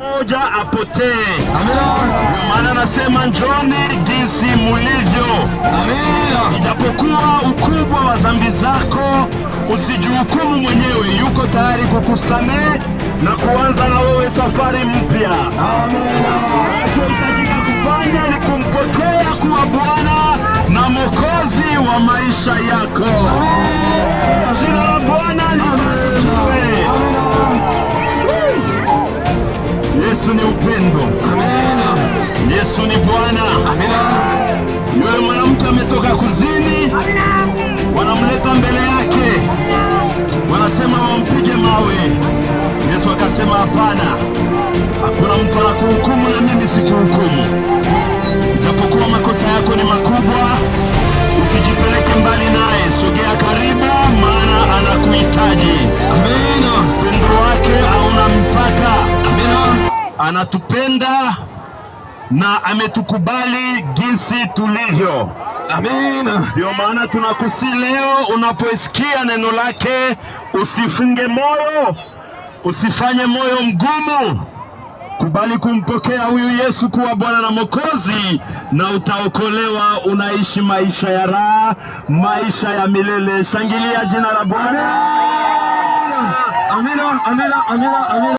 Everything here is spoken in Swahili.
moja apotee. Amina. Ndio maana nasema njoni jinsi mulivyo. Amina. Ijapokuwa ukubwa wa dhambi zako, usijihukumu mwenyewe. Yuko tayari kukusamehe na kuanza na wewe safari mpya. Amina. Unachohitajika kufanya ni kumpokea kuwa Bwana na Mwokozi wa maisha yako. Jina la Bwana libarikiwe. Yesu ni upendo. Amina. Yesu ni Bwana. Amina. Yule mwanamke ametoka kuzini, wanamleta mbele yake, wanasema wampige mawe. Yesu akasema hapana, hakuna mtu anakuhukumu na mimi sikuhukumu. Ijapokuwa makosa yako ni makubwa, usijipeleke mbali naye, sogea karibu, maana anakuhitaji. Amina. Upendo wake hauna mpaka. Amina. Anatupenda na ametukubali jinsi tulivyo. Amina. Ndio maana tunakusi leo, unaposikia neno lake usifunge moyo, usifanye moyo mgumu. Kubali kumpokea huyu Yesu kuwa Bwana na Mwokozi, na utaokolewa. Unaishi maisha ya raha, maisha ya milele. Shangilia jina la Bwana. Amina, amina, amina, amina.